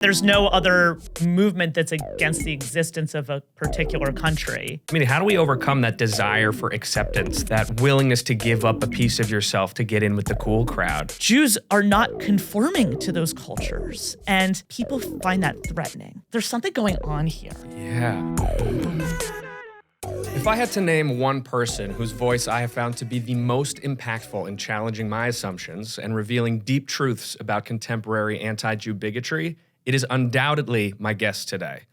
There's no other movement that's against the existence of a particular country. I mean, how do we overcome that desire for acceptance, that willingness to give up a piece of yourself to get in with the cool crowd? Jews are not conforming to those cultures, and people find that threatening. There's something going on here. Yeah. If I had to name one person whose voice I have found to be the most impactful in challenging my assumptions and revealing deep truths about contemporary anti-Jew bigotry, it is undoubtedly my guest today.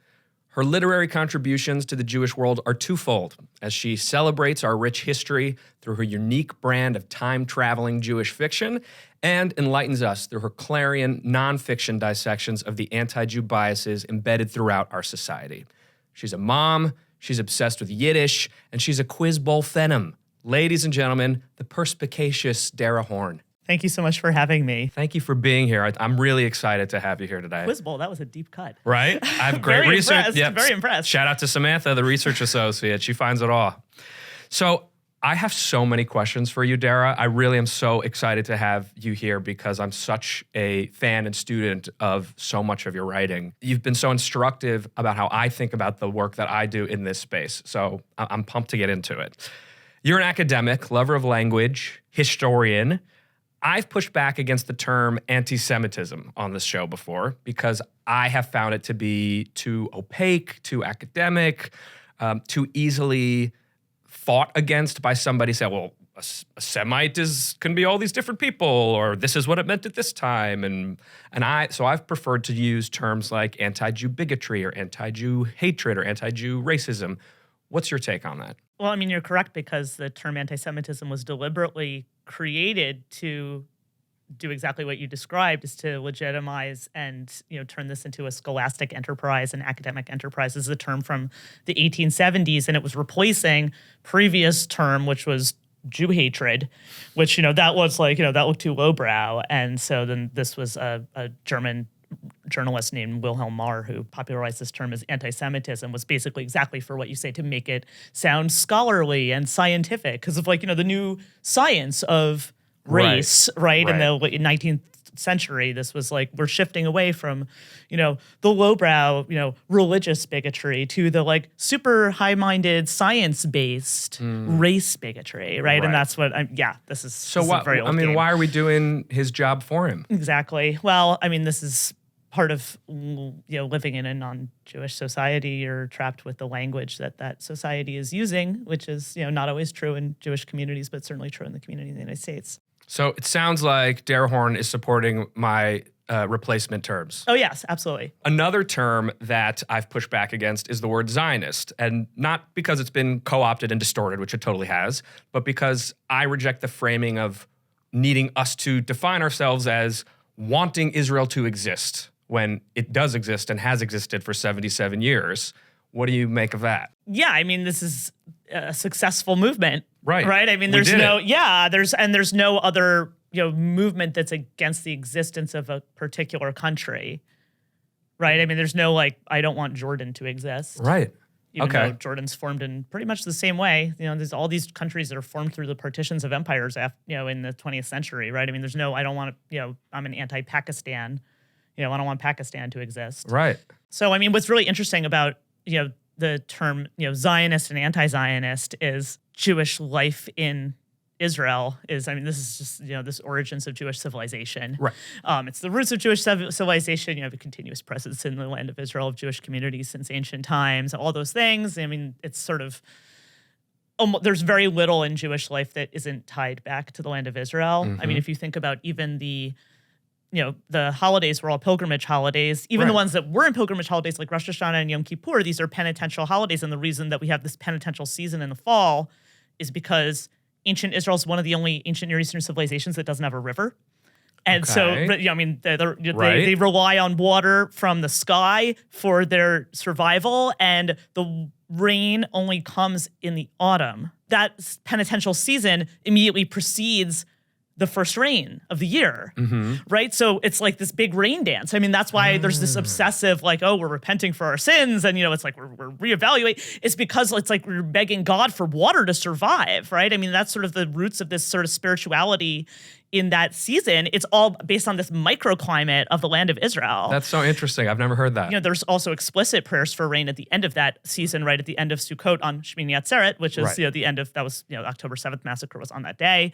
Her literary contributions to the Jewish world are twofold, as she celebrates our rich history through her unique brand of time-traveling Jewish fiction and enlightens us through her clarion nonfiction dissections of the anti-Jew biases embedded throughout our society. She's a mom, she's obsessed with Yiddish, and she's a quiz bowl phenom. Ladies and gentlemen, the perspicacious Dara Horn. Thank you so much for having me. Thank you for being here. I'm really excited to have you here today. Quiz Bowl, that was a deep cut. Right? I have great Very research. impressed, Yep. very impressed. Shout out to Samantha, the research associate. She finds it all. So I have so many questions for you, Dara. I really am so excited to have you here because I'm such a fan and student of so much of your writing. You've been so instructive about how I think about the work that I do in this space. So I'm pumped to get into it. You're an academic, lover of language, historian. I've pushed back against the term anti-Semitism on this show before because I have found it to be too opaque, too academic, too easily fought against by somebody saying, well, a Semite can be all these different people, or this is what it meant at this time. So I've preferred to use terms like anti-Jew bigotry or anti-Jew hatred or anti-Jew racism. What's your take on that? Well, I mean, you're correct because the term anti-Semitism was deliberately created to do exactly what you described, is to legitimize and, turn this into a scholastic enterprise, an academic enterprise. This is a term from the 1870s, and it was replacing previous term, which was Jew hatred, which, that was like, that looked too lowbrow. And so then this was a German journalist named Wilhelm Marr, who popularized this term as anti-Semitism, was basically exactly for what you say, to make it sound scholarly and scientific, because of the new science of race, right? In the 19th century, this was like, we're shifting away from, the lowbrow, religious bigotry to the super high-minded, science-based race bigotry, right? And that's what this is. So this what? Is a very old game. Why are we doing his job for him? Exactly. Well, I mean, this is part of living in a non-Jewish society. You're trapped with the language that society is using, which is not always true in Jewish communities, but certainly true in the community in the United States. So it sounds like Dara Horn is supporting my replacement terms. Oh, yes, absolutely. Another term that I've pushed back against is the word Zionist, and not because it's been co-opted and distorted, which it totally has, but because I reject the framing of needing us to define ourselves as wanting Israel to exist when it does exist and has existed for 77 years. What do you make of that? Yeah, I mean, this is a successful movement. Right. Right? I mean, there's no other, movement that's against the existence of a particular country. Right? I mean, there's no I don't want Jordan to exist. Right. Even though Jordan's formed in pretty much the same way. There's all these countries that are formed through the partitions of empires, in the 20th century, right? I mean, there's no, I don't want to, I'm an anti-Pakistan. I don't want Pakistan to exist. Right. So, I mean, what's really interesting about, the term, Zionist and anti-Zionist is Jewish life in Israel is, I mean, this is just, this origins of Jewish civilization. Right. It's the roots of Jewish civilization. You have a continuous presence in the land of Israel of Jewish communities since ancient times, all those things. I mean, it's sort of, there's very little in Jewish life that isn't tied back to the land of Israel. Mm-hmm. I mean, if you think about even the holidays were all pilgrimage holidays. Even the ones that weren't pilgrimage holidays, like Rosh Hashanah and Yom Kippur, these are penitential holidays. And the reason that we have this penitential season in the fall is because ancient Israel is one of the only ancient Near Eastern civilizations that doesn't have a river. And so, I mean, they rely on water from the sky for their survival, and the rain only comes in the autumn. That penitential season immediately precedes the first rain of the year, right? So it's like this big rain dance. I mean, that's why there's this obsessive, we're repenting for our sins, and it's like we're reevaluating. It's because it's like we're begging God for water to survive, right? I mean, that's sort of the roots of this sort of spirituality in that season, it's all based on this microclimate of the land of Israel. That's so interesting. I've never heard that. There's also explicit prayers for rain at the end of that season, right at the end of Sukkot on Shmini Atzeret, which is Right. the end of that was October 7th massacre was on that day.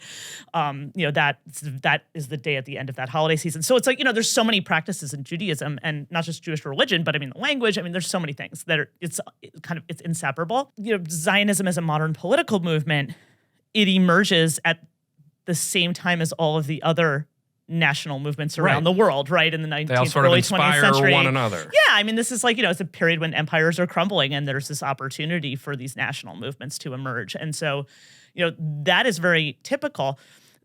That is the day at the end of that holiday season. So it's like there's so many practices in Judaism, and not just Jewish religion, but I mean the language. I mean there's so many things that it's inseparable. Zionism as a modern political movement, it emerges at the same time as all of the other national movements around Right. the world, right? In the 19th, They all sort of early 20th inspire century. one another. Yeah, I mean, this is like, it's a period when empires are crumbling and there's this opportunity for these national movements to emerge. And so, that is very typical.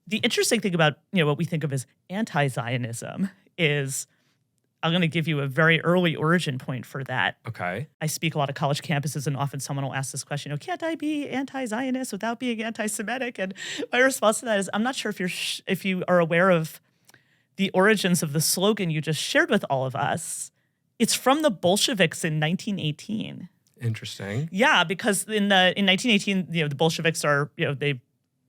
The interesting thing about, what we think of as anti-Zionism is, I'm going to give you a very early origin point for that. Okay. I speak a lot of college campuses, and often someone will ask this question, can't I be anti-Zionist without being anti-Semitic? And my response to that is, I'm not sure if you are aware of the origins of the slogan you just shared with all of us. It's from the Bolsheviks in 1918. Interesting. Yeah, because in 1918, the Bolsheviks are, they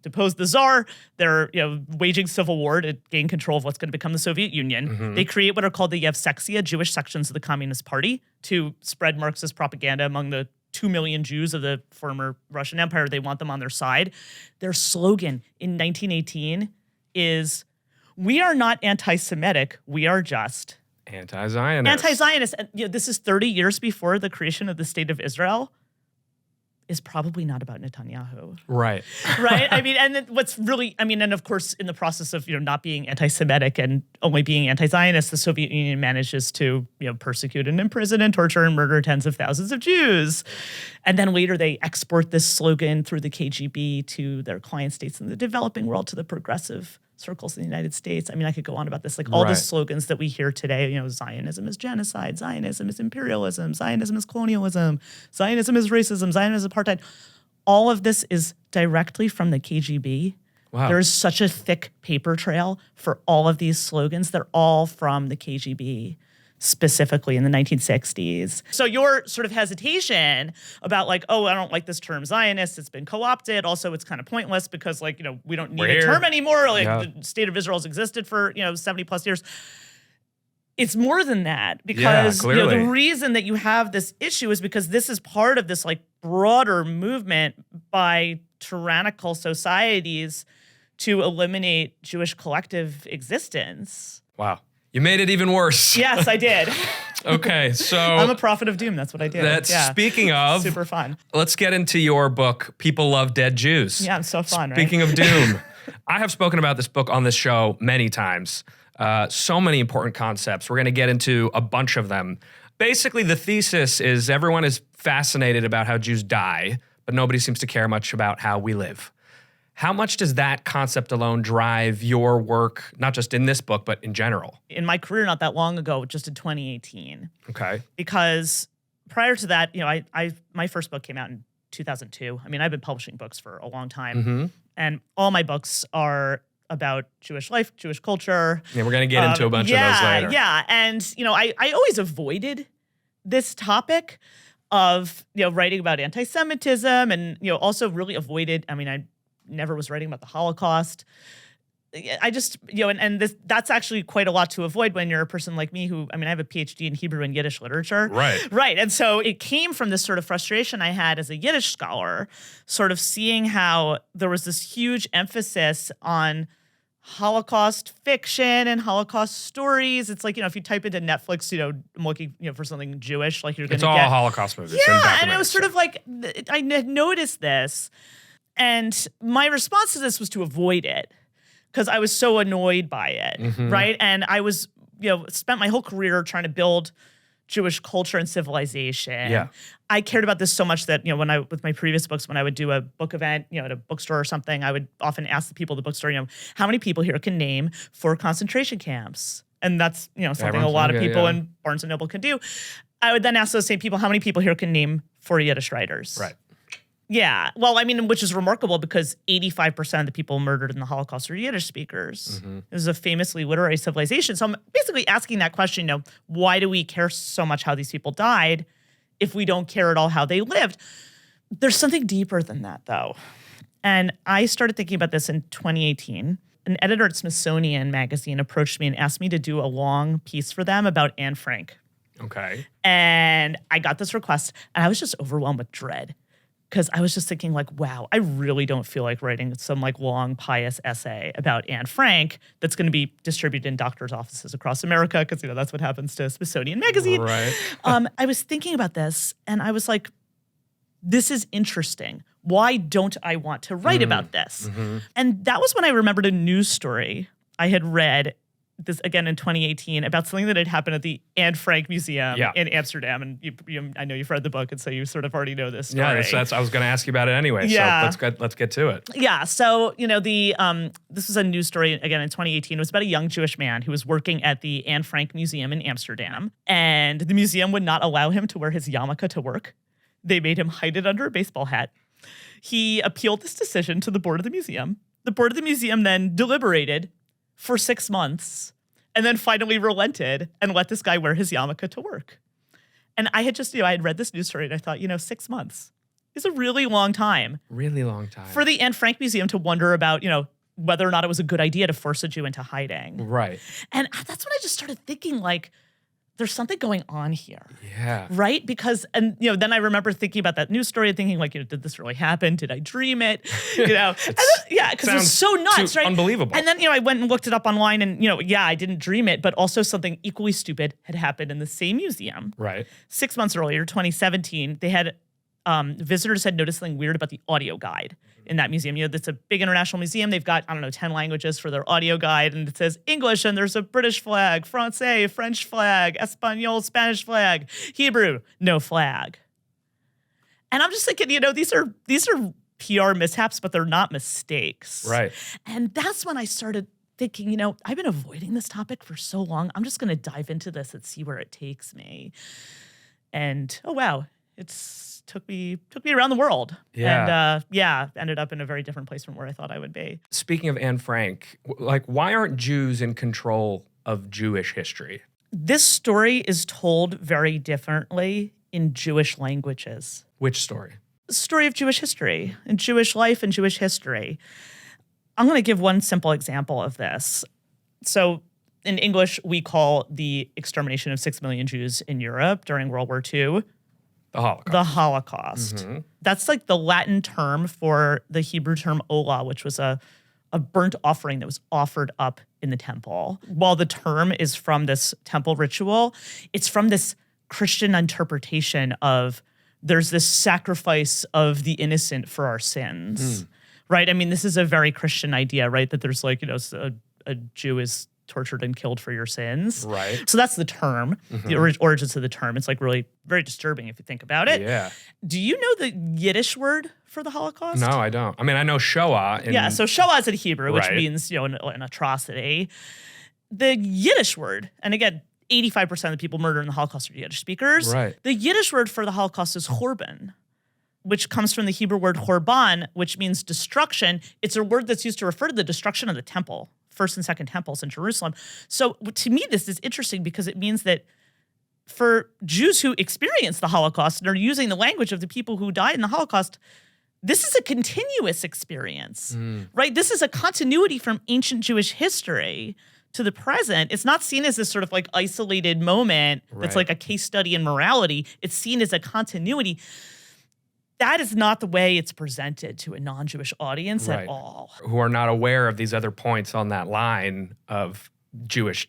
deposed the Tsar. They're, waging civil war to gain control of what's going to become the Soviet Union. Mm-hmm. They create what are called the Yevsektia, Jewish sections of the Communist Party, to spread Marxist propaganda among the 2 million Jews of the former Russian Empire. They want them on their side. Their slogan in 1918 is, "We are not anti-Semitic, we are just Anti-Zionist. anti-Zionist." And this is 30 years before the creation of the State of Israel. Is probably not about Netanyahu. Right. Right? I mean, and then what's really, and of course, in the process of, not being anti-Semitic and only being anti-Zionist, the Soviet Union manages to, persecute and imprison and torture and murder tens of thousands of Jews. And then later they export this slogan through the KGB to their client states in the developing world, to the progressive circles in the United States. I mean, I could go on about this, like all the Right. slogans that we hear today, Zionism is genocide, Zionism is imperialism, Zionism is colonialism, Zionism is racism, Zionism is apartheid. All of this is directly from the KGB. Wow. There's such a thick paper trail for all of these slogans. They're all from the KGB, specifically in the 1960s. So your sort of hesitation about like, I don't like this term Zionist, it's been co-opted. Also, it's kind of pointless because we don't need a term anymore. Like the State of Israel's existed for, 70 plus years. It's more than that, because clearly. the reason that you have this issue is because this is part of this like broader movement by tyrannical societies to eliminate Jewish collective existence. Wow. You made it even worse. Yes, I did. Okay, so I'm a prophet of doom. That's what I do. Speaking of, super fun. Let's get into your book, People Love Dead Jews. Yeah, it's so fun, right? Speaking of doom, I have spoken about this book on this show many times. So many important concepts. We're going to get into a bunch of them. Basically, the thesis is everyone is fascinated about how Jews die, but nobody seems to care much about how we live. How much does that concept alone drive your work, not just in this book, but in general? In my career not that long ago, just in 2018. Okay. Because prior to that, my first book came out in 2002. I mean, I've been publishing books for a long time. Mm-hmm. And all my books are about Jewish life, Jewish culture. Yeah, we're going to get into a bunch of those later. Yeah, and I always avoided this topic of writing about anti-Semitism, and also really avoided. I mean, I never was writing about the Holocaust. I just that's actually quite a lot to avoid when you're a person like me who, I have a PhD in Hebrew and Yiddish literature. Right. And so it came from this sort of frustration I had as a Yiddish scholar, sort of seeing how there was this huge emphasis on Holocaust fiction and Holocaust stories. It's like, if you type into Netflix, I'm looking, for something Jewish, like you're going to get. It's all Holocaust movies. Yeah, and it was sort of like, I had noticed this. And my response to this was to avoid it because I was so annoyed by it, right? And I was, spent my whole career trying to build Jewish culture and civilization. Yeah. I cared about this so much that, with my previous books, when I would do a book event, at a bookstore or something, I would often ask the people at the bookstore, how many people here can name 4 concentration camps? And that's, something a lot of people in Barnes & Noble can do. I would then ask those same people, how many people here can name 4 Yiddish writers? Right. Yeah. Well, which is remarkable because 85% of the people murdered in the Holocaust are Yiddish speakers. This is a famously literary civilization. So I'm basically asking that question, why do we care so much how these people died if we don't care at all how they lived? There's something deeper than that, though. And I started thinking about this in 2018. an editor at Smithsonian Magazine approached me and asked me to do a long piece for them about Anne Frank. Okay. And I got this request, and I was just overwhelmed with dread because I was just thinking like, wow, I really don't feel like writing some like long pious essay about Anne Frank that's going to be distributed in doctors' offices across America because, that's what happens to Smithsonian Magazine. Right. I was thinking about this, and I was like, this is interesting. Why don't I want to write about this? Mm-hmm. And that was when I remembered a news story I had read, this again in 2018, about something that had happened at the Anne Frank Museum in Amsterdam. And I know you've read the book, and so you sort of already know this story. Yeah, that's I was going to ask you about it anyway. Yeah. So let's get to it. Yeah. So, this was a news story again in 2018. It was about a young Jewish man who was working at the Anne Frank Museum in Amsterdam, and the museum would not allow him to wear his yarmulke to work. They made him hide it under a baseball hat. He appealed this decision to the board of the museum. The board of the museum then deliberated for 6 months and then finally relented and let this guy wear his yarmulke to work. And I had just, I had read this news story and I thought, 6 months is a really long time. Really long time. For the Anne Frank Museum to wonder about, whether or not it was a good idea to force a Jew into hiding. Right. And that's when I just started thinking like, there's something going on here. Yeah. Right? Because, then I remember thinking about that news story and thinking like, did this really happen? Did I dream it? Because it was so nuts, right? Unbelievable. And then, I went and looked it up online and, I didn't dream it, but also something equally stupid had happened in the same museum. Right. 6 months earlier, 2017, they had, visitors had noticed something weird about the audio guide in that museum. It's a big international museum. They've got, 10 languages for their audio guide. And it says English, and there's a British flag, Francais, French flag, Espanol, Spanish flag, Hebrew, no flag. And I'm just thinking, these are PR mishaps, but they're not mistakes. Right. And that's when I started thinking, I've been avoiding this topic for so long. I'm just going to dive into this and see where it takes me. And, oh, wow, took me around the world. Yeah. And ended up in a very different place from where I thought I would be. Speaking of Anne Frank, why aren't Jews in control of Jewish history? This story is told very differently in Jewish languages. Which story? The story of Jewish history and Jewish life and Jewish history. I'm going to give one simple example of this. So in English, we call the extermination of 6 million Jews in Europe during World War II The Holocaust. Mm-hmm. That's like the Latin term for the Hebrew term olah, which was a burnt offering that was offered up in the temple. While the term is from this temple ritual, it's from this Christian interpretation of there's this sacrifice of the innocent for our sins, right? I mean, this is a very Christian idea, right? That there's like, a Jew is tortured and killed for your sins. Right. So that's the term, the origins of the term. It's like really very disturbing if you think about it. Yeah. Do you know the Yiddish word for the Holocaust? No, I don't. I mean, I know Shoah. So Shoah is in Hebrew, which Right. means, an atrocity. The Yiddish word, and again, 85% of the people murdered in the Holocaust are Yiddish speakers. Right. The Yiddish word for the Holocaust is Chorban, which comes from the Hebrew word Chorban, which means destruction. It's a word that's used to refer to the destruction of the temple, first and second temples in Jerusalem. So to me, this is interesting because it means that for Jews who experienced the Holocaust and are using the language of the people who died in the Holocaust, this is a continuous experience, right? This is a continuity from ancient Jewish history to the present. It's not seen as this sort of like isolated moment that's Right. like a case study in morality. It's seen as a continuity. That is not the way it's presented to a non-Jewish audience Right. at all. Who are not aware of these other points on that line of Jewish,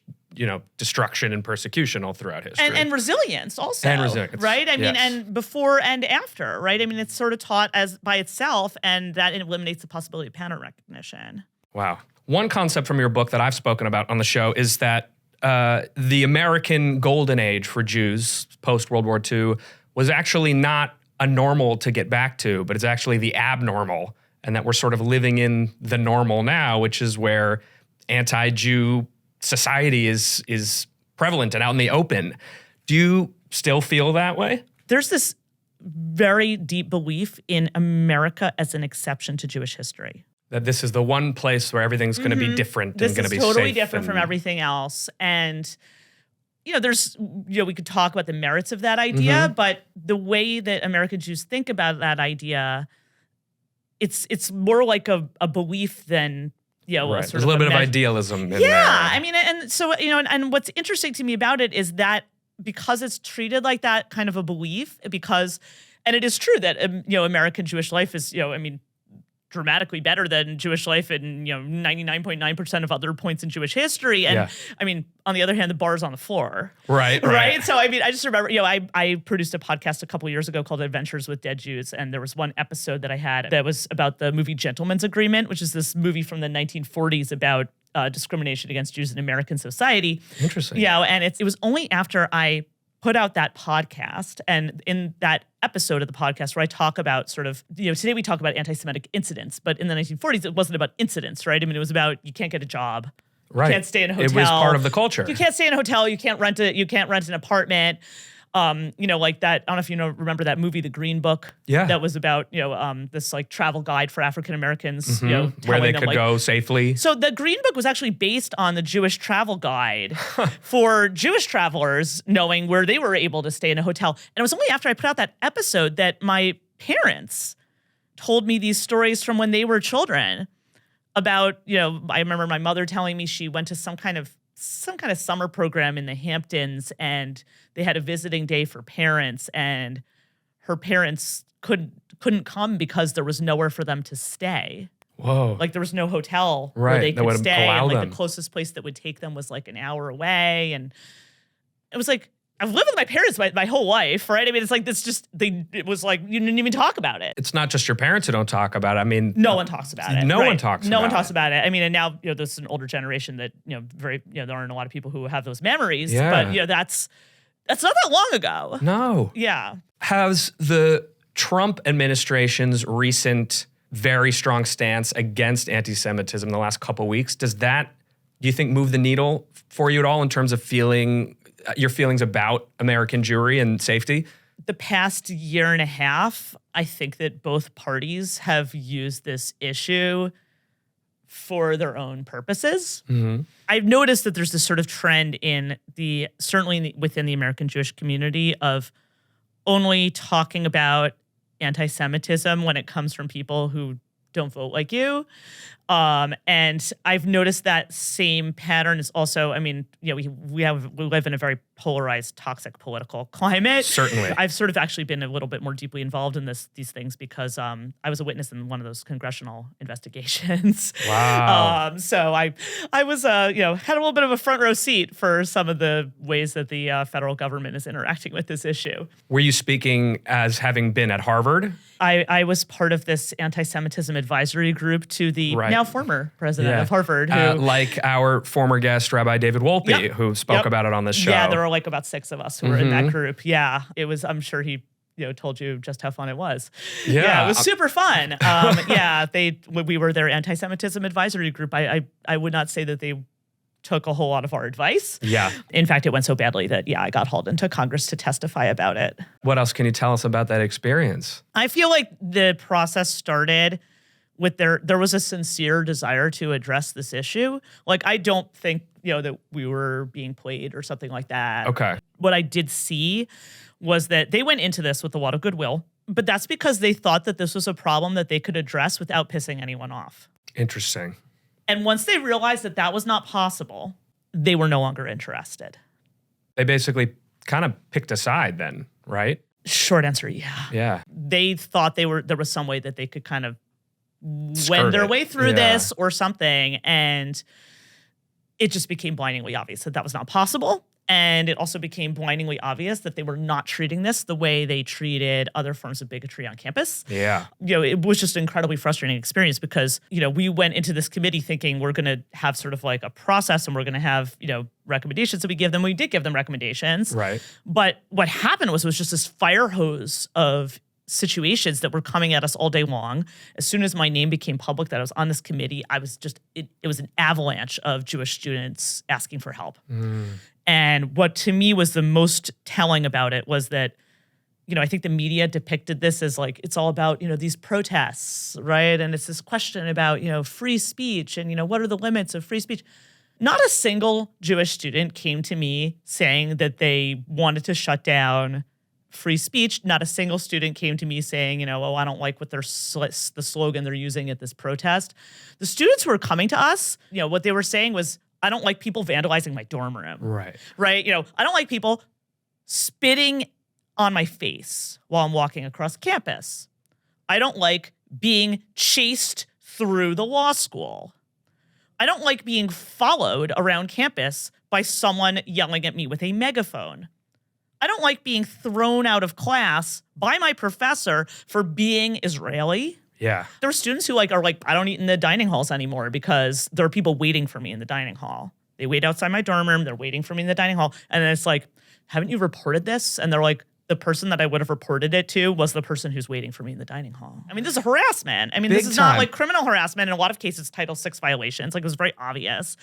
destruction and persecution all throughout history. And resilience also. And resilience, Right? I mean, yes. and before and after, right? I mean, it's sort of taught as by itself, and that eliminates the possibility of pattern recognition. Wow. One concept from your book that I've spoken about on the show is that the American golden age for Jews post-World War II was actually not a normal to get back to, but it's actually the abnormal, and that we're sort of living in the normal now, which is where anti-Jew society is prevalent and out in the open. Do you still feel that way? There's this very deep belief in America as an exception to Jewish history. That this is the one place where everything's going to be different This and going to is be totally safe different from and- everything else. And, there's, we could talk about the merits of that idea, but the way that American Jews think about that idea, it's more like a belief than Right. sort There's a little bit of measure. idealism in there. Yeah, I mean, and so and what's interesting to me about it is that because it's treated like that kind of a belief, and it is true that American Jewish life is dramatically better than Jewish life in 99.9% of other points in Jewish history, and I mean, on the other hand, the bar's on the floor. Right. So I mean, I just remember, I produced a podcast a couple years ago called Adventures with Dead Jews, and there was one episode that I had that was about the movie Gentleman's Agreement, which is this movie from the 1940s about discrimination against Jews in American society. Interesting. And it was only after I put out that podcast, and in that episode of the podcast where I talk about sort of, today we talk about anti-Semitic incidents, but in the 1940s, it wasn't about incidents, right? I mean, it was about you can't get a job. Right. You can't stay in a hotel. It was part of the culture. You can't stay in a hotel. You can't rent an apartment. Like that. I don't know if remember that movie, The Green Book. Yeah. That was about this like travel guide for African Americans. Where they could go safely. So the Green Book was actually based on the Jewish travel guide for Jewish travelers, knowing where they were able to stay in a hotel. And it was only after I put out that episode that my parents told me these stories from when they were children. About, I remember my mother telling me she went to some kind of summer program in the Hamptons, and they had a visiting day for parents, and her parents couldn't come because there was nowhere for them to stay. Whoa. Like there was no hotel where they could stay. And them. The closest place that would take them was like an hour away. And it was like, I've lived with my parents my whole life, right? I mean, it's like it was like, you didn't even talk about it. It's not just your parents who don't talk about it. I mean, no one talks about it. No one talks about it. I mean, and now, there's an older generation that, there aren't a lot of people who have those memories. Yeah. But, that's not that long ago. No. Yeah. Has the Trump administration's recent very strong stance against anti-Semitism in the last couple of weeks, do you think, move the needle for you at all in terms of your feelings about American Jewry and safety? The past year and a half, I think that both parties have used this issue for their own purposes. Mm-hmm. I've noticed that there's this sort of trend certainly within the American Jewish community of only talking about anti-Semitism when it comes from people who don't vote like you. And I've noticed that same pattern is also, I mean, we live in a very polarized, toxic political climate. Certainly. I've sort of actually been a little bit more deeply involved in these things because I was a witness in one of those congressional investigations. Wow. So I was, had a little bit of a front row seat for some of the ways that the federal government is interacting with this issue. Were you speaking as having been at Harvard? I was part of this anti-Semitism advisory group to the now former president of Harvard. Who, like our former guest, Rabbi David Wolpe, who spoke about it on this show. Yeah, there were like about 6 of us who were in that group. Yeah, it was, I'm sure he told you just how fun it was. Yeah, it was super fun. We were their anti-Semitism advisory group. I would not say that they took a whole lot of our advice. Yeah. In fact, it went so badly that, I got hauled into Congress to testify about it. What else can you tell us about that experience? I feel like the process started with there was a sincere desire to address this issue. Like, I don't think, that we were being played or something like that. Okay. What I did see was that they went into this with a lot of goodwill, but that's because they thought that this was a problem that they could address without pissing anyone off. Interesting. And once they realized that that was not possible, they were no longer interested. They basically kind of picked a side then, right? Short answer, yeah. Yeah. They thought there was some way that they could kind of wend their way through this or something. And it just became blindingly obvious that was not possible. And it also became blindingly obvious that they were not treating this the way they treated other forms of bigotry on campus. Yeah. It was just an incredibly frustrating experience because, we went into this committee thinking we're going to have sort of like a process and we're going to have, recommendations that we give them. We did give them recommendations. Right. But what happened was just this fire hose of situations that were coming at us all day long. As soon as my name became public that I was on this committee, I was just, it was an avalanche of Jewish students asking for help. And what to me was the most telling about it was that, I think the media depicted this as like, it's all about, these protests, right? And it's this question about, free speech and, what are the limits of free speech? Not a single Jewish student came to me saying that they wanted to shut down free speech, not a single student came to me saying, oh, I don't like what the slogan they're using at this protest. The students who were coming to us, what they were saying was, I don't like people vandalizing my dorm room. Right. Right. I don't like people spitting on my face while I'm walking across campus. I don't like being chased through the law school. I don't like being followed around campus by someone yelling at me with a megaphone. I don't like being thrown out of class by my professor for being Israeli. Yeah. There are students who are like, I don't eat in the dining halls anymore because there are people waiting for me in the dining hall. They wait outside my dorm room. They're waiting for me in the dining hall. And then it's like, haven't you reported this? And they're like, the person that I would have reported it to was the person who's waiting for me in the dining hall. I mean, this is harassment. I mean, this is not like criminal harassment. In a lot of cases, Title VI violations. Like, it was very obvious.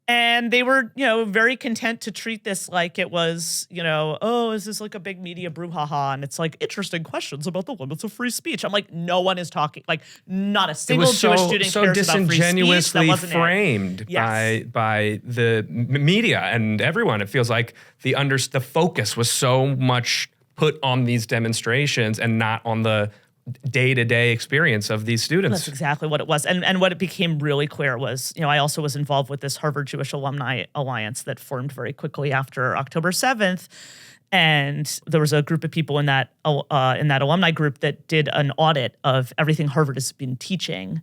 And they were, very content to treat this like it was, oh, is this like a big media brouhaha? And it's like, interesting questions about the limits of free speech. I'm like, no one is talking. Like, not a single Jewish student cares about free speech. So disingenuously framed yes. by the media and everyone. It feels like the focus was so much put on these demonstrations and not on the day-to-day experience of these students. That's exactly what it was. And what it became really clear was, I also was involved with this Harvard Jewish Alumni Alliance that formed very quickly after October 7th. And there was a group of people in that alumni group that did an audit of everything Harvard has been teaching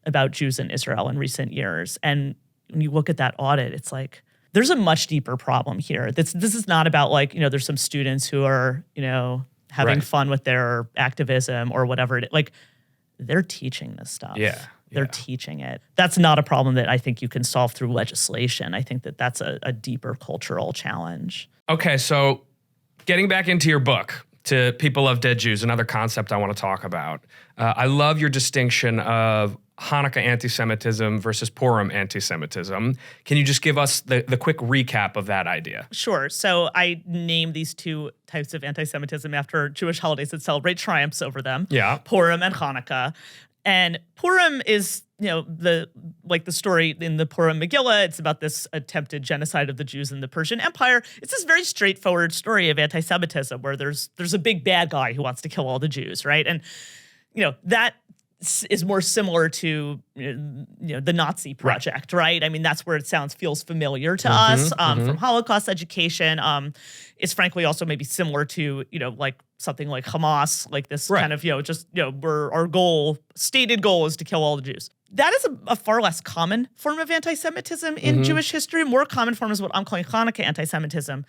about Jews in Israel in recent years. And when you look at that audit, it's like, there's a much deeper problem here. This is not about like, there's some students who are, having fun with their activism or whatever. Like, they're teaching this stuff. Yeah. They're teaching it. That's not a problem that I think you can solve through legislation. I think that that's a deeper cultural challenge. Okay, so getting back into your book, To People Love Dead Jews, another concept I want to talk about. I love your distinction of Hanukkah anti-Semitism versus Purim anti-Semitism. Can you just give us the quick recap of that idea? Sure. So I named these two types of anti-Semitism after Jewish holidays that celebrate triumphs over them. Yeah. Purim and Hanukkah. And Purim is, the story in the Purim Megillah. It's about this attempted genocide of the Jews in the Persian Empire. It's this very straightforward story of anti-Semitism where there's a big bad guy who wants to kill all the Jews, right? And, that is more similar to the Nazi project, right? I mean, that's where it feels familiar to us from Holocaust education. It's frankly also maybe similar to like something like Hamas, like this kind of where our stated goal is to kill all the Jews. That is a far less common form of anti-Semitism in Jewish history. More common form is what I'm calling Hanukkah anti-Semitism.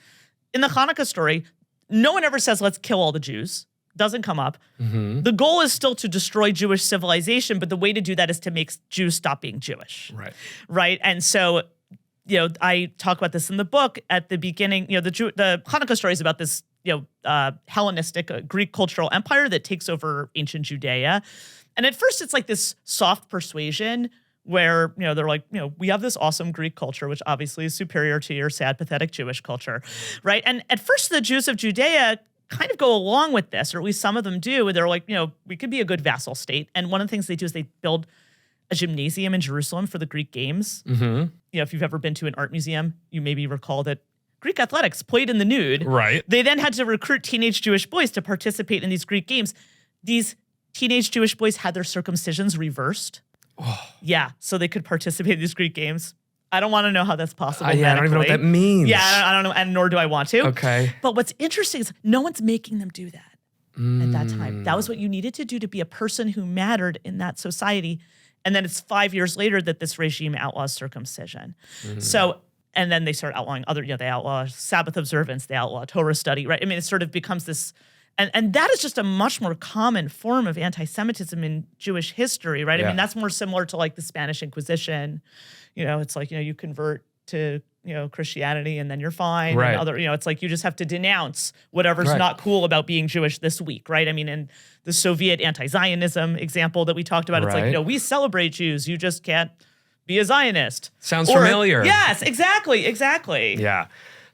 In the Hanukkah story, no one ever says let's kill all the Jews. Doesn't come up. The goal is still to destroy Jewish civilization, but the way to do that is to make Jews stop being Jewish. Right. And so, I talk about this in the book at the beginning. The Hanukkah story is about this, Hellenistic Greek cultural empire that takes over ancient Judea. And at first it's like this soft persuasion where, they're like, we have this awesome Greek culture, which obviously is superior to your sad, pathetic Jewish culture, right? And at first the Jews of Judea kind of go along with this, or at least some of them do. They're like, we could be a good vassal state. And one of the things they do is they build a gymnasium in Jerusalem for the Greek games. If you've ever been to an art museum, you maybe recall that Greek athletics played in the nude. Right. They then had to recruit teenage Jewish boys to participate in these Greek games. These teenage Jewish boys had their circumcisions reversed. Oh. Yeah, so they could participate in these Greek games. I don't want to know how that's possible. Yeah, I don't even know what that means. Yeah, I don't know, and nor do I want to. Okay. But what's interesting is no one's making them do that at that time. That was what you needed to do to be a person who mattered in that society. And then it's 5 years later that this regime outlaws circumcision. So, and then they start outlawing they outlaw Sabbath observance, they outlaw Torah study, right? I mean, it sort of becomes this, and that is just a much more common form of anti-Semitism in Jewish history, right? Yeah. I mean, that's more similar to like the Spanish Inquisition. It's like, you convert to, Christianity and then you're fine. Right. And other, it's like you just have to denounce whatever's not cool about being Jewish this week, right? I mean, in the Soviet Anti-Zionism example that we talked about, it's like, we celebrate Jews. You just can't be a Zionist. Sounds familiar. Yes, exactly. Yeah.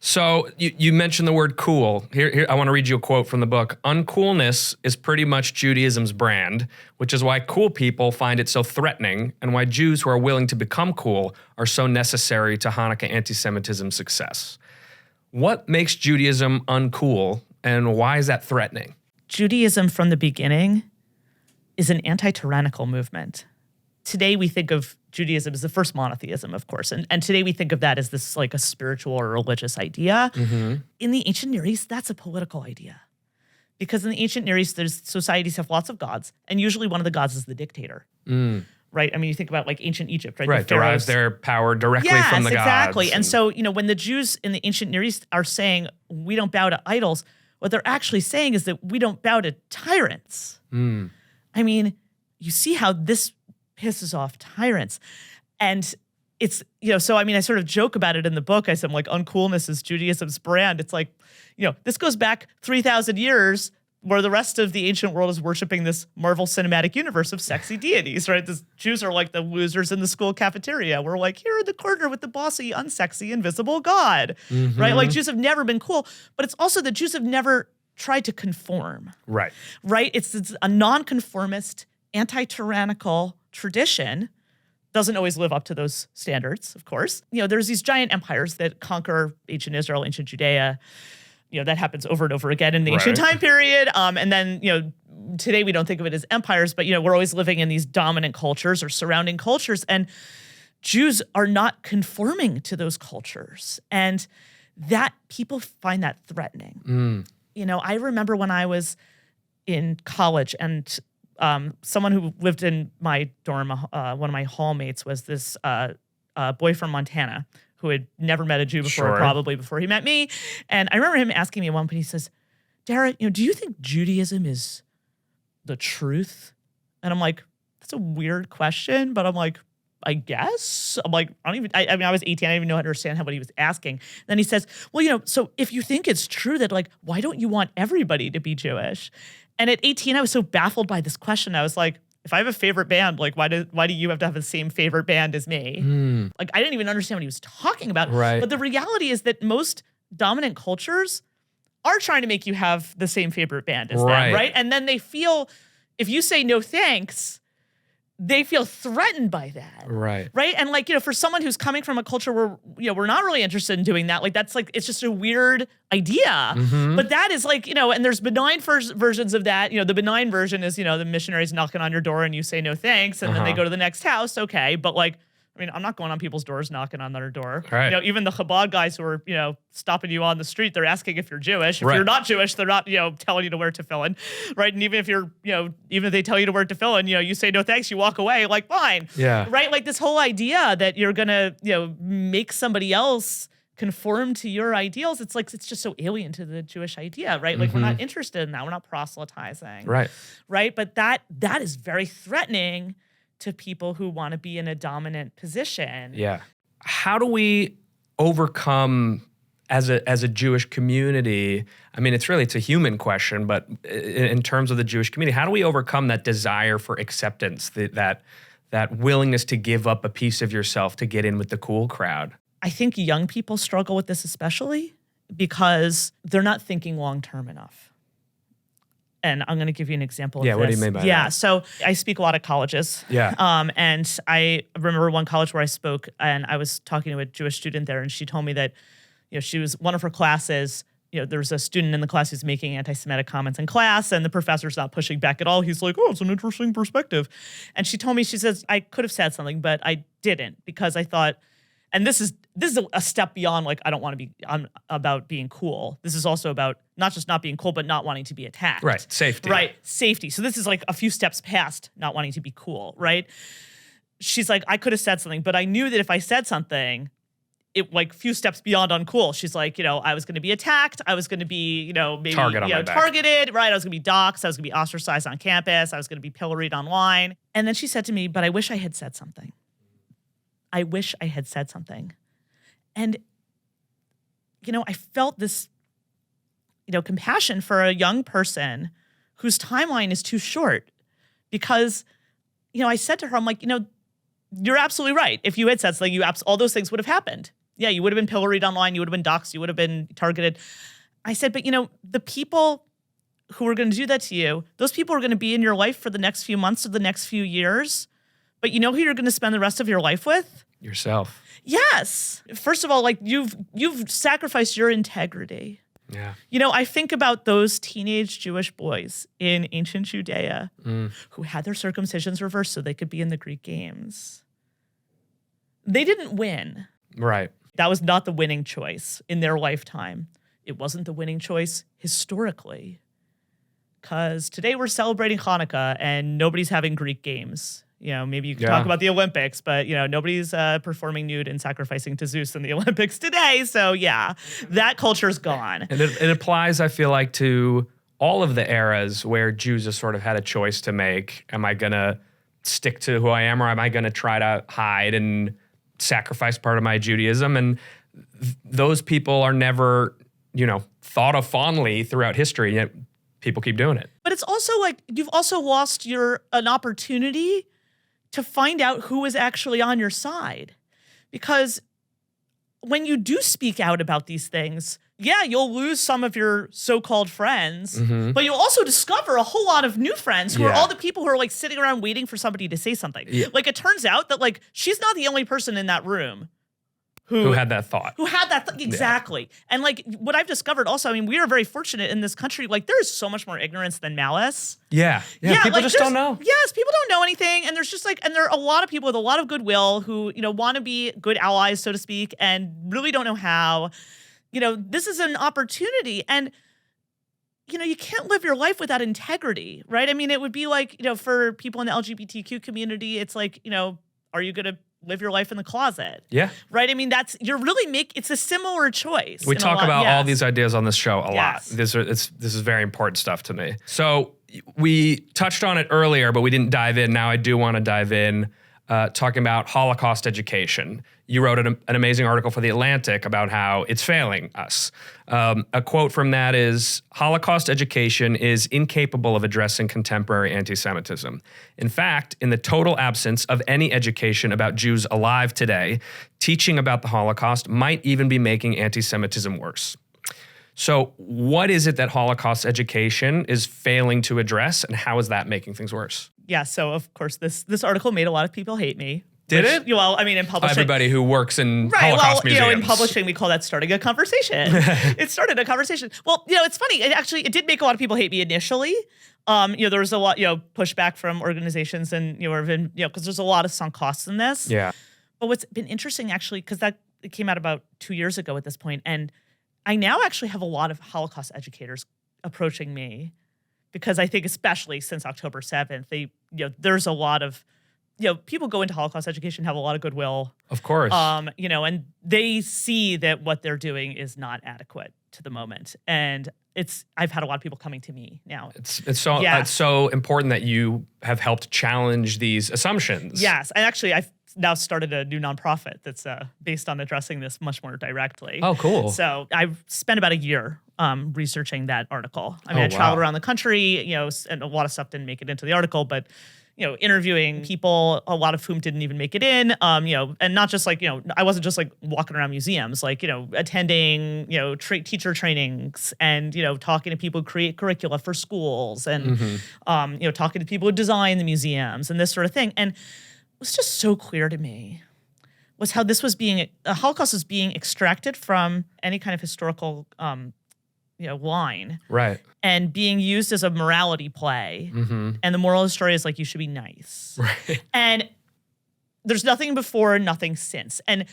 So you mentioned the word cool. Here, I want to read you a quote from the book. Uncoolness is pretty much Judaism's brand, which is why cool people find it so threatening and why Jews who are willing to become cool are so necessary to Hanukkah anti-Semitism's success. What makes Judaism uncool and why is that threatening? Judaism from the beginning is an anti-tyrannical movement. Today we think of Judaism as the first monotheism, of course. And today we think of that as this like a spiritual or religious idea. In the ancient Near East, that's a political idea. Because in the ancient Near East, societies have lots of gods. And usually one of the gods is the dictator. Right? I mean, you think about like ancient Egypt, right? Right, derives their power directly from the gods. Yes, exactly. And so, when the Jews in the ancient Near East are saying, we don't bow to idols, what they're actually saying is that we don't bow to tyrants. I mean, you see how this pisses off tyrants. And it's, so I mean, I sort of joke about it in the book. I said, like, uncoolness is Judaism's brand. It's like, this goes back 3,000 years where the rest of the ancient world is worshiping this Marvel Cinematic Universe of sexy deities, right? The Jews are like the losers in the school cafeteria. We're like, here in the corner with the bossy, unsexy, invisible God, right? Like, Jews have never been cool, but it's also that Jews have never tried to conform. Right. Right? It's a non-conformist, anti-tyrannical tradition. Doesn't always live up to those standards, of course. There's these giant empires that conquer ancient Israel, ancient Judea. That happens over and over again in the ancient time period. And then, today we don't think of it as empires, but, we're always living in these dominant cultures or surrounding cultures. And Jews are not conforming to those cultures. And that people find that threatening. I remember when I was in college and someone who lived in my dorm, one of my hallmates was this boy from Montana who had never met a Jew before, probably before he met me. And I remember him asking me at one point, he says, Dara, do you think Judaism is the truth? And I'm like, that's a weird question, but I'm like, I guess. I'm like, I was 18, I didn't even know how to understand what he was asking. Then he says, well, so if you think it's true that like, why don't you want everybody to be Jewish? And at 18, I was so baffled by this question. I was like, if I have a favorite band, like why do you have to have the same favorite band as me? Like I didn't even understand what he was talking about. Right. But the reality is that most dominant cultures are trying to make you have the same favorite band as them, right? And then they feel, if you say no thanks, they feel threatened by that. Right. Right. And like, for someone who's coming from a culture where, we're not really interested in doing that, like that's like, it's just a weird idea. But that is like, and there's benign versions of that. The benign version is, the missionaries knocking on your door and you say no thanks and then they go to the next house. Okay. But like, I mean, I'm not going on people's doors knocking on their door. Right. Even the Chabad guys who are, stopping you on the street, they're asking if you're Jewish. If you're not Jewish, they're not, telling you to wear tefillin, right? And even if you're, even if they tell you to wear tefillin, you say no thanks, you walk away, like fine. Yeah. Right? Like this whole idea that you're gonna, make somebody else conform to your ideals. It's like it's just so alien to the Jewish idea, right? Like we're not interested in that. We're not proselytizing. Right. Right. But that is very threatening to people who want to be in a dominant position. Yeah. How do we overcome as a Jewish community? I mean, it's a human question, but in terms of the Jewish community, how do we overcome that desire for acceptance, that willingness to give up a piece of yourself to get in with the cool crowd? I think young people struggle with this especially because they're not thinking long-term enough. And I'm going to give you an example of this. Yeah, what do you mean by that? Yeah, so I speak a lot at colleges. Yeah. And I remember one college where I spoke and I was talking to a Jewish student there and she told me that, she was, one of her classes, there was a student in the class who's making anti-Semitic comments in class and the professor's not pushing back at all. He's like, oh, it's an interesting perspective. And she told me, she says, I could have said something, but I didn't because I thought, and this is a step beyond like, I don't want to be, I'm about being cool. This is also about not just not being cool, but not wanting to be attacked. Right, safety. Right, safety. So this is like a few steps past not wanting to be cool, right? She's like, I could have said something, but I knew that if I said something, it like few steps beyond uncool. She's like, I was going to be attacked. I was going to be, maybe targeted, right? I was going to be doxxed. I was going to be ostracized on campus. I was going to be pilloried online. And then she said to me, but I wish I had said something. I wish I had said something. And, I felt this, compassion for a young person whose timeline is too short because, I said to her, I'm like, you're absolutely right. If you had said something, all those things would have happened. Yeah, you would have been pilloried online. You would have been doxxed. You would have been targeted. I said, but, the people who are going to do that to you, those people are going to be in your life for the next few months or the next few years. But you know who you're going to spend the rest of your life with? Yourself. Yes. First of all, like you've sacrificed your integrity. Yeah. You know, I think about those teenage Jewish boys in ancient Judea who had their circumcisions reversed so they could be in the Greek games. They didn't win. Right. That was not the winning choice in their lifetime. It wasn't the winning choice historically. Because today we're celebrating Hanukkah and nobody's having Greek games. You know, maybe you can talk about the Olympics, but, you know, nobody's performing nude and sacrificing to Zeus in the Olympics today. So, yeah, that culture's gone. And it applies, I feel like, to all of the eras where Jews have sort of had a choice to make. Am I going to stick to who I am, or am I going to try to hide and sacrifice part of my Judaism? And those people are never, you know, thought of fondly throughout history, yet people keep doing it. But it's also like you've also lost an opportunity to find out who is actually on your side. Because when you do speak out about these things, yeah, you'll lose some of your so-called friends, but you'll also discover a whole lot of new friends who are all the people who are like sitting around waiting for somebody to say something. Yeah. Like it turns out that like she's not the only person in that room who had that thought. Exactly. Yeah. And like what I've discovered also, I mean, we are very fortunate in this country. Like there is so much more ignorance than malice. Yeah. People like, just don't know. Yes, people don't know anything. And there's just like, and there are a lot of people with a lot of goodwill who, you know, want to be good allies, so to speak, and really don't know how. You know, this is an opportunity. And, you know, you can't live your life without integrity, right? I mean, it would be like, you know, for people in the LGBTQ community, it's like, you know, are you going to live your life in the closet? Yeah. Right? I mean, it's a similar choice. We talk about all these ideas on this show a lot. This is very important stuff to me. So we touched on it earlier, but we didn't dive in. Now I do want to dive in, talking about Holocaust education. You wrote an amazing article for The Atlantic about how it's failing us. A quote from that is, Holocaust education is incapable of addressing contemporary anti-Semitism. In fact, in the total absence of any education about Jews alive today, teaching about the Holocaust might even be making anti-Semitism worse. So what is it that Holocaust education is failing to address, and how is that making things worse? Yeah, so of course this article made a lot of people hate me. Did it? Well, I mean, in publishing. Everybody who works in Holocaust museums. You know, in publishing, we call that starting a conversation. It started a conversation. Well, you know, it's funny. It did make a lot of people hate me initially. You know, there was a lot, you know, pushback from organizations and, you know, because there's a lot of sunk costs in this. Yeah. But what's been interesting, actually, because it came out about 2 years ago at this point, and I now actually have a lot of Holocaust educators approaching me because I think especially since October 7th, there's a lot of, you know, people go into Holocaust education, have a lot of goodwill. Of course. You know, and they see that what they're doing is not adequate to the moment. And I've had a lot of people coming to me now. It's so important that you have helped challenge these assumptions. Yes. And actually, I've now started a new nonprofit that's based on addressing this much more directly. Oh, cool. So I've spent about a year researching that article. I mean, I traveled around the country, you know, and a lot of stuff didn't make it into the article, but you know, interviewing people, a lot of whom didn't even make it in, you know, and not just like, you know, I wasn't just like walking around museums, like, you know, attending, you know, teacher trainings and, you know, talking to people who create curricula for schools and, you know, talking to people who design the museums and this sort of thing. And it was just so clear to me was how this was the Holocaust was being extracted from any kind of historical, you know, line. Right. And being used as a morality play. And the moral of the story is like, you should be nice. Right. And there's nothing before, nothing since. And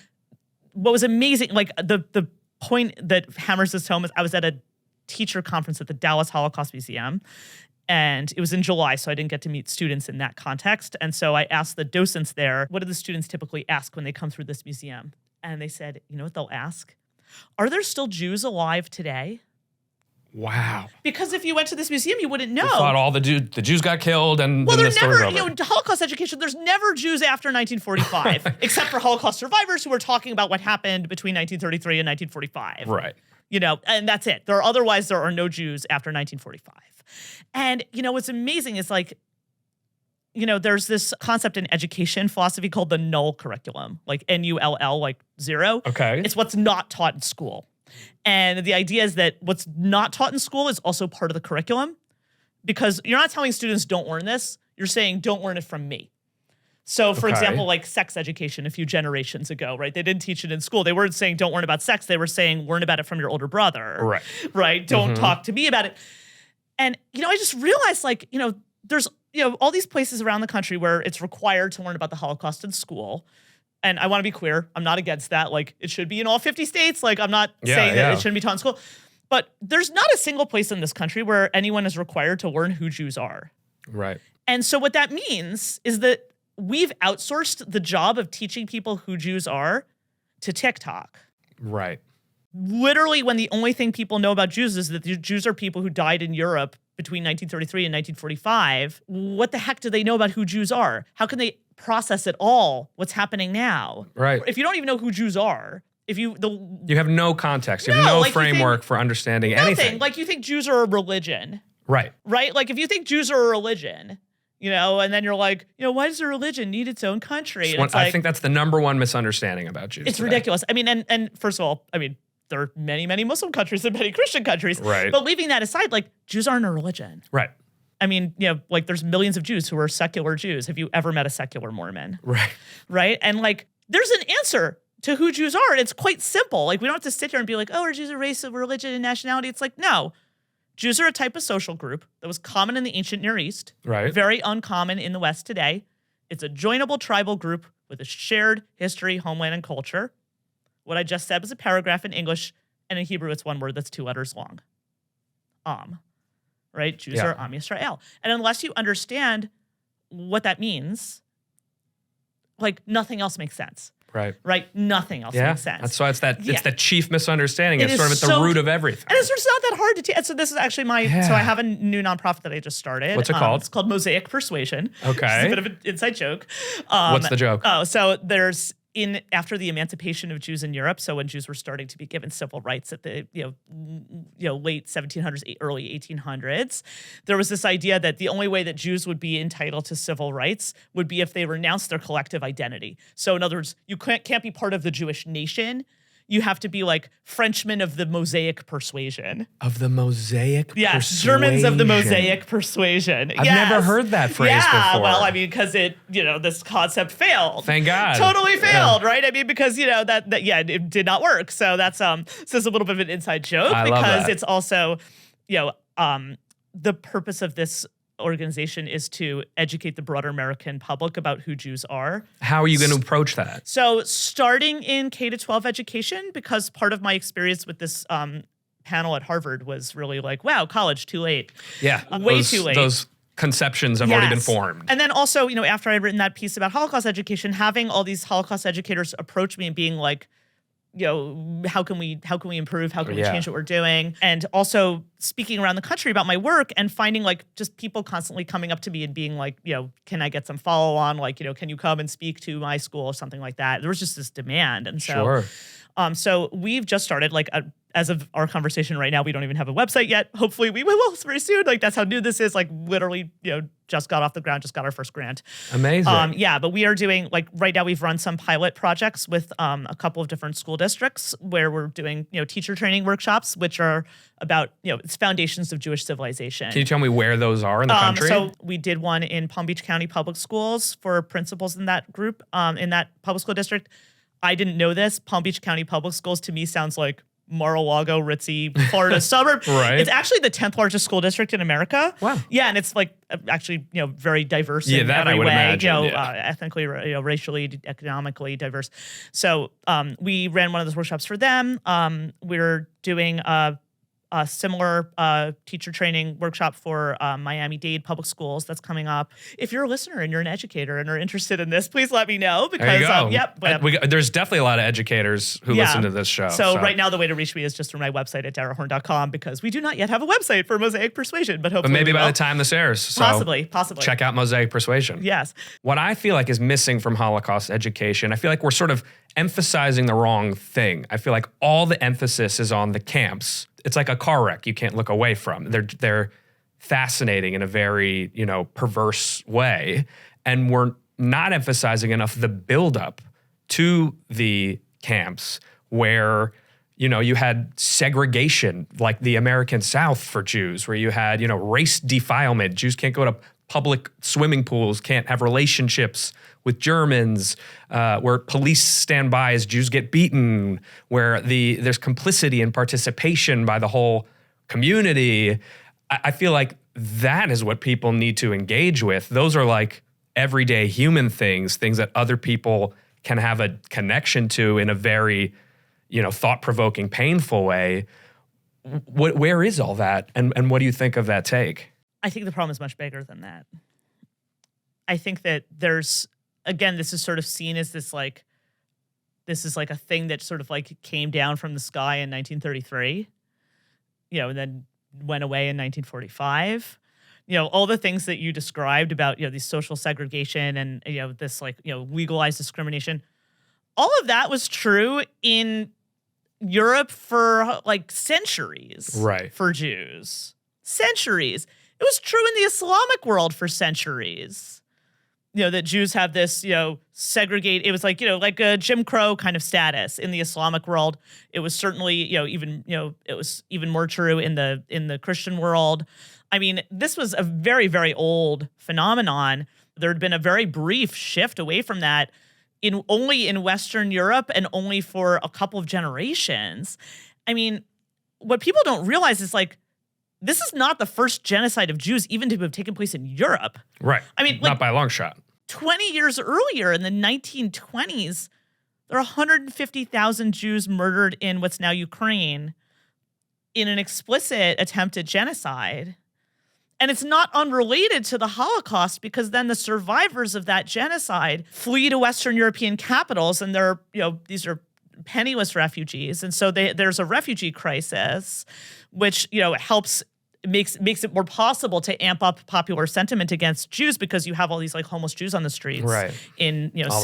what was amazing, like the point that hammers this home is I was at a teacher conference at the Dallas Holocaust Museum. And it was in July, so I didn't get to meet students in that context. And so I asked the docents there, what do the students typically ask when they come through this museum? And they said, you know what they'll ask? Are there still Jews alive today? Wow. Because if you went to this museum, you wouldn't know. You thought all the Jews got killed and well, then there's the story's never, over. you know, Holocaust education, there's never Jews after 1945, except for Holocaust survivors who are talking about what happened between 1933 and 1945. Right. You know, and that's it. There are no Jews after 1945. And, you know, what's amazing is like, you know, there's this concept in education philosophy called the null curriculum, like NULL, like zero. Okay. It's what's not taught in school. And the idea is that what's not taught in school is also part of the curriculum because you're not telling students don't learn this. You're saying don't learn it from me. So, for Okay. example, like sex education a few generations ago, right? They didn't teach it in school. They weren't saying don't learn about sex. They were saying learn about it from your older brother. Right. Right? Don't talk to me about it. And, I just realized there's, all these places around the country where it's required to learn about the Holocaust in school. And I want to be clear, I'm not against that. Like, it should be in all 50 states. Like, I'm not saying that it shouldn't be taught in school. But there's not a single place in this country where anyone is required to learn who Jews are. Right. And so what that means is that we've outsourced the job of teaching people who Jews are to TikTok. Right. Literally, when the only thing people know about Jews is that the Jews are people who died in Europe between 1933 and 1945, what the heck do they know about who Jews are? How can they process at all what's happening now? Right. If you don't even know who Jews are, you have no context. You have no framework for understanding anything. Like, you think Jews are a religion. Right. Right? Like, if you think Jews are a religion, and then you're like, why does a religion need its own country? And I think that's the number one misunderstanding about Jews. It's ridiculous. I mean, and first of all, there are many, many Muslim countries and many Christian countries. Right. But leaving that aside, like, Jews aren't a religion. Right. I mean, like, there's millions of Jews who are secular Jews. Have you ever met a secular Mormon? Right. Right? And, like, there's an answer to who Jews are, and it's quite simple. Like, we don't have to sit here and be like, are Jews a race of religion and nationality? It's like, no. Jews are a type of social group that was common in the ancient Near East. Right. Very uncommon in the West today. It's a joinable tribal group with a shared history, homeland, and culture. What I just said was a paragraph in English, and in Hebrew, it's one word that's 2 letters long. Right? Jews are Am Yisrael. And unless you understand what that means, like, nothing else makes sense. Right. Right? Nothing else makes sense. That's why it's the chief misunderstanding. It's sort of at the root of everything. And it's not that hard to teach. So this is actually so I have a new nonprofit that I just started. What's it called? It's called Mosaic Persuasion. Okay. It's a bit of an inside joke. What's the joke? So there's after the emancipation of Jews in Europe, so when Jews were starting to be given civil rights at the late 1700s, early 1800s, there was this idea that the only way that Jews would be entitled to civil rights would be if they renounced their collective identity. So in other words, you can't be part of the Jewish nation. You have to be like Frenchmen of the Mosaic persuasion. Of the Mosaic persuasion? Yes, Germans of the Mosaic persuation. I've never heard that phrase before. Yeah, well, because this concept failed. Thank God. Totally failed, right? because, it did not work. So that's so it's a little bit of an inside joke because it's also, the purpose of this organization is to educate the broader American public about who Jews are. How are you going to approach that? So starting in K-12 education, because part of my experience with this panel at Harvard was really like, wow, college, too late. Yeah. Way too late. Those conceptions have already been formed. And then also, after I'd written that piece about Holocaust education, having all these Holocaust educators approach me and being like, how can we improve? How can we change what we're doing? And also speaking around the country about my work and finding like just people constantly coming up to me and being like, can I get some follow on? Like, can you come and speak to my school or something like that? There was just this demand. And so, so we've just started as of our conversation right now, we don't even have a website yet. Hopefully we will very soon. Like that's how new this is. Like literally, just got off the ground, just got our first grant. Amazing. But we are doing right now we've run some pilot projects with a couple of different school districts where we're doing, teacher training workshops, which are about, it's foundations of Jewish civilization. Can you tell me where those are in the country? So we did one in Palm Beach County Public Schools for principals in that group, in that public school district. I didn't know this. Palm Beach County Public Schools to me sounds like Mar-a-Lago, ritzy, Florida suburb. Right. It's actually the 10th largest school district in America. Wow. Yeah, and it's like actually, very diverse in that every I would way. imagine, Ethnically, racially, economically diverse. So we ran one of those workshops for them. We're doing a similar teacher training workshop for Miami-Dade public schools that's coming up. If you're a listener and you're an educator and are interested in this, please let me know because there's definitely a lot of educators who listen to this show. So right now the way to reach me is just through my website at darahorn.com because we do not yet have a website for Mosaic Persuasion, but hopefully maybe by the time this airs. So possibly. Check out Mosaic Persuasion. Yes. What I feel like is missing from Holocaust education, I feel like we're sort of emphasizing the wrong thing. I feel like all the emphasis is on the camps. It's like a car wreck you can't look away from. They're fascinating in a very, perverse way. And we're not emphasizing enough the buildup to the camps where, you had segregation like the American South for Jews, where you had, race defilement. Jews can't go to public swimming pools can't have relationships with Germans, where police stand by as Jews get beaten, where there's complicity and participation by the whole community. I feel like that is what people need to engage with. Those are like everyday human things that other people can have a connection to in a very, thought-provoking, painful way. Where is all that? And what do you think of that take? I think the problem is much bigger than that. I think that there's, again, this is sort of seen as this is like a thing that sort of like came down from the sky in 1933, and then went away in 1945. All the things that you described about, these social segregation and, this legalized discrimination, all of that was true in Europe for like centuries. Right. For Jews. Centuries. It was true in the Islamic world for centuries. That Jews have this, segregate. It was like, like a Jim Crow kind of status in the Islamic world. It was certainly, it was even more true in the Christian world. I mean, this was a very, very old phenomenon. There had been a very brief shift away from that only in Western Europe and only for a couple of generations. I mean, what people don't realize is like, this is not the first genocide of Jews even to have taken place in Europe. Right. I mean, not by a long shot. 20 years earlier, in the 1920s, there are 150,000 Jews murdered in what's now Ukraine in an explicit attempt at genocide. And it's not unrelated to the Holocaust, because then the survivors of that genocide flee to Western European capitals, and these are penniless refugees. And so there's a refugee crisis, which, makes it more possible to amp up popular sentiment against Jews, because you have all these like homeless Jews on the streets, right? In all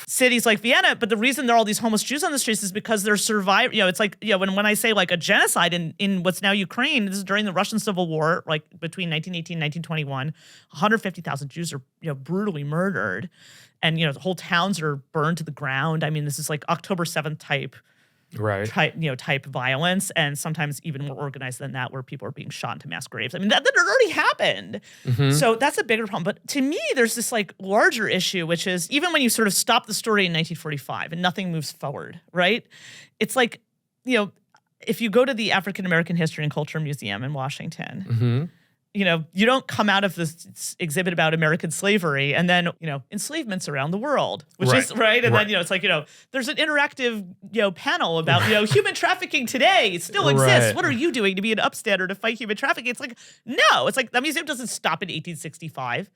cities like Vienna. But the reason there are all these homeless Jews on the streets is because they're surviving. It's like when I say like a genocide in what's now Ukraine, this is during the Russian Civil War, like between 1918 and 1921, 150,000 Jews are brutally murdered, and the whole towns are burned to the ground. I mean, this is like October 7th type. Right. Type violence, and sometimes even more organized than that, where people are being shot into mass graves. I mean, that already happened. Mm-hmm. So that's a bigger problem. But to me, there's this like larger issue, which is even when you sort of stop the story in 1945 and nothing moves forward, right? It's like, if you go to the African American History and Culture Museum in Washington, mm-hmm. You don't come out of this exhibit about American slavery and then, enslavements around the world, which is right. And then, it's like, there's an interactive, panel about, human trafficking today still exists. Right. What are you doing to be an upstander to fight human trafficking? It's like, no, it's like that museum doesn't stop in 1865.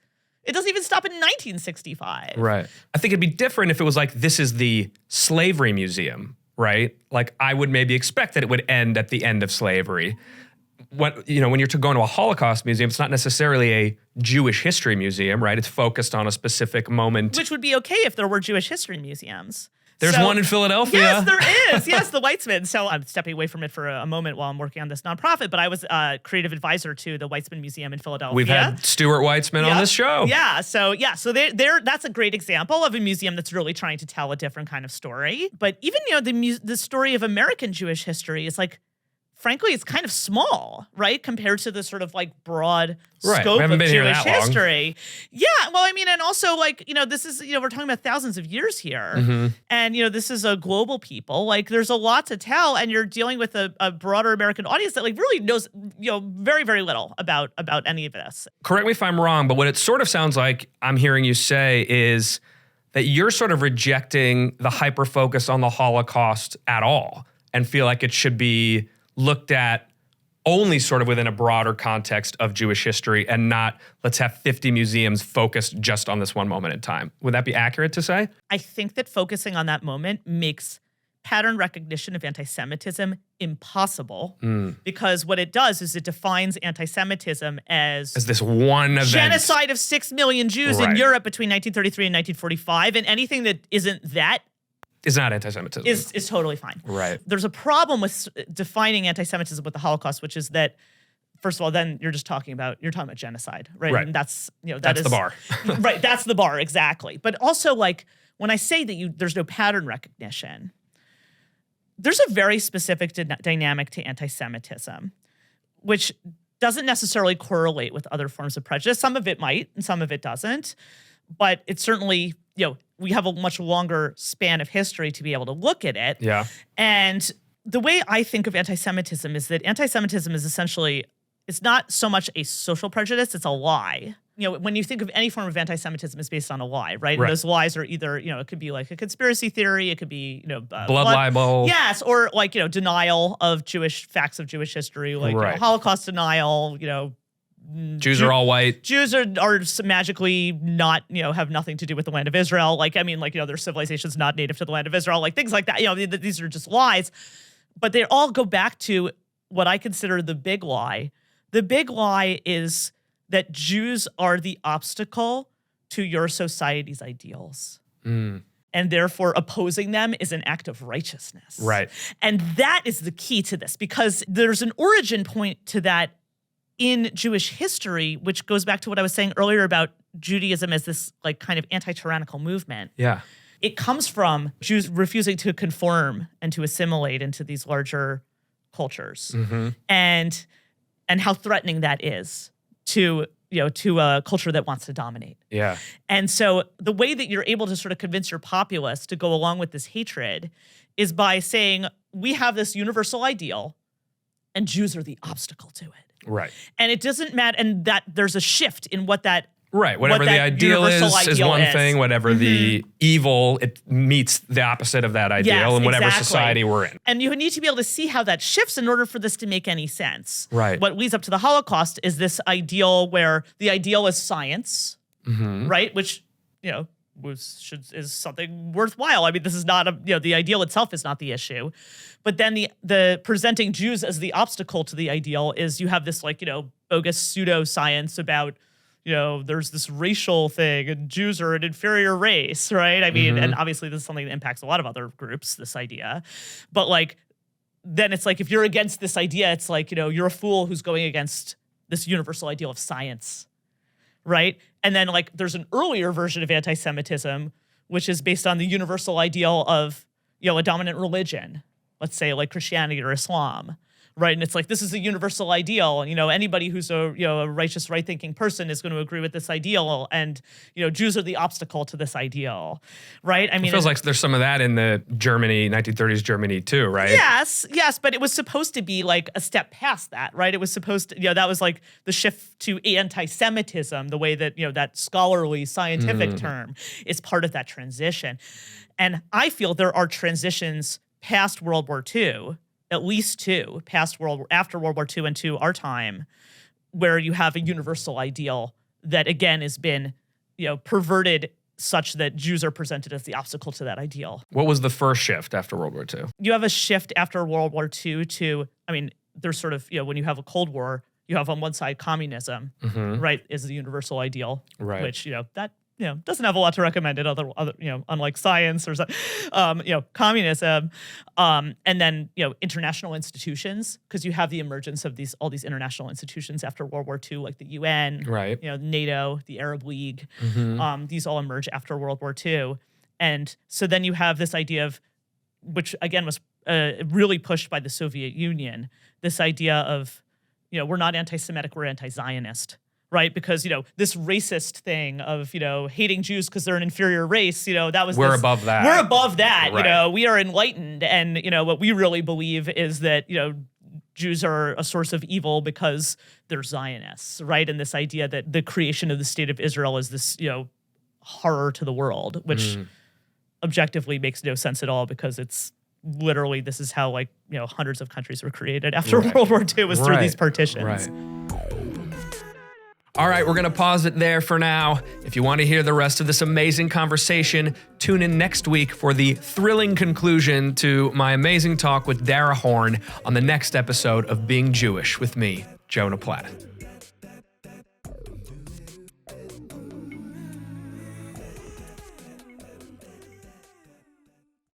It doesn't even stop in 1965. Right. I think it'd be different if it was like, this is the slavery museum, right? Like I would maybe expect that it would end at the end of slavery. When you're going to a Holocaust museum, it's not necessarily a Jewish history museum, right? It's focused on a specific moment. Which would be okay if there were Jewish history museums. There's one in Philadelphia. Yes, there is. Yes, the Weitzman. So I'm stepping away from it for a moment while I'm working on this nonprofit, but I was a creative advisor to the Weitzman Museum in Philadelphia. We've had Stuart Weitzman on this show. Yeah. So that's a great example of a museum that's really trying to tell a different kind of story. But even, the story of American Jewish history is like, frankly, it's kind of small, right, compared to the sort of like broad scope of Jewish history. Yeah, well, I mean, and also like, this is, we're talking about thousands of years here. Mm-hmm. And, this is a global people. Like, there's a lot to tell, and you're dealing with a broader American audience that like really knows, very, very little about any of this. Correct me if I'm wrong, but what it sort of sounds like I'm hearing you say is that you're sort of rejecting the hyper-focus on the Holocaust at all and feel like it should be looked at only sort of within a broader context of Jewish history and not let's have 50 museums focused just on this one moment in time. Would that be accurate to say? I think that focusing on that moment makes pattern recognition of anti-Semitism impossible because what it does is it defines anti-Semitism as this one event. Genocide of 6 million Jews in Europe between 1933 and 1945, and anything that isn't that is not anti-Semitism. Is totally fine. Right. There's a problem with defining anti-Semitism with the Holocaust, which is that, first of all, then you're talking about genocide, right? Right. And that's that's the bar. Right. That's the bar, exactly. But also, like, when I say that there's no pattern recognition, there's a very specific dynamic to anti-Semitism, which doesn't necessarily correlate with other forms of prejudice. Some of it might, and some of it doesn't. But it's certainly, we have a much longer span of history to be able to look at it. Yeah. And the way I think of anti-Semitism is that anti-Semitism is essentially, it's not so much a social prejudice, it's a lie. When you think of any form of anti-Semitism, it's based on a lie, right? And those lies are either, it could be like a conspiracy theory, it could be, blood libel. Yes, or like, denial of facts of Jewish history, like Holocaust denial, Jews are all white. Jews are magically not, have nothing to do with the land of Israel. Their civilization's not native to the land of Israel, like things like that. These are just lies. But they all go back to what I consider the big lie. The big lie is that Jews are the obstacle to your society's ideals. And therefore opposing them is an act of righteousness. Right. And that is the key to this, because there's an origin point to that in Jewish history, which goes back to what I was saying earlier about Judaism as this like kind of anti-tyrannical movement. Yeah. It comes from Jews refusing to conform and to assimilate into these larger cultures. And how threatening that is to a culture that wants to dominate. Yeah. And so the way that you're able to sort of convince your populace to go along with this hatred is by saying, we have this universal ideal and Jews are the obstacle to it. Right. And it doesn't matter, and that there's a shift in what that whatever the ideal is one thing. Whatever the evil, it meets the opposite of that ideal in whatever society we're in. And you need to be able to see how that shifts in order for this to make any sense. Right. What leads up to the Holocaust is this ideal where the ideal is science, right? Which, is something worthwhile. I mean, this is not the ideal itself is not the issue. But then the presenting Jews as the obstacle to the ideal is you have this bogus pseudoscience about, there's this racial thing and Jews are an inferior race, right? I mean, and obviously this is something that impacts a lot of other groups, this idea. But then it's like, if you're against this idea, it's like, you're a fool who's going against this universal ideal of science, right? And then there's an earlier version of anti-Semitism, which is based on the universal ideal of, a dominant religion, let's say like Christianity or Islam. Right. And it's like, this is a universal ideal. And, anybody who's a righteous, right-thinking person is going to agree with this ideal. And, Jews are the obstacle to this ideal. Right. I mean, it feels like there's some of that in the 1930s Germany too, right? Yes. But it was supposed to be like a step past that. Right. It was supposed to, that was like the shift to anti-Semitism, the way that, that scholarly scientific term is part of that transition. And I feel there are transitions past World War II, at least two, after World War II and to our time, where you have a universal ideal that again has been, perverted such that Jews are presented as the obstacle to that ideal. What was the first shift after World War II? You have a shift after World War II to, there's sort of, when you have a Cold War, you have on one side communism, right, is the universal ideal, right? Which, that doesn't have a lot to recommend it other unlike science or communism, and then international institutions, because you have the emergence of all these international institutions after World War II, like the UN, right? NATO, the Arab League, these all emerge after World War II, and so then you have this idea of, which again was really pushed by the Soviet Union, this idea of we're not anti-Semitic, we're anti-Zionist. Right, because this racist thing of hating Jews because they're an inferior race, that was we're above that. We're above that. Right. We are enlightened, and what we really believe is that Jews are a source of evil because they're Zionists, right? And this idea that the creation of the state of Israel is this horror to the world, which objectively makes no sense at all, because it's literally, this is how hundreds of countries were created after World War II, was through these partitions. Right. All right, we're going to pause it there for now. If you want to hear the rest of this amazing conversation, tune in next week for the thrilling conclusion to my amazing talk with Dara Horn on the next episode of Being Jewish with me, Jonah Platt.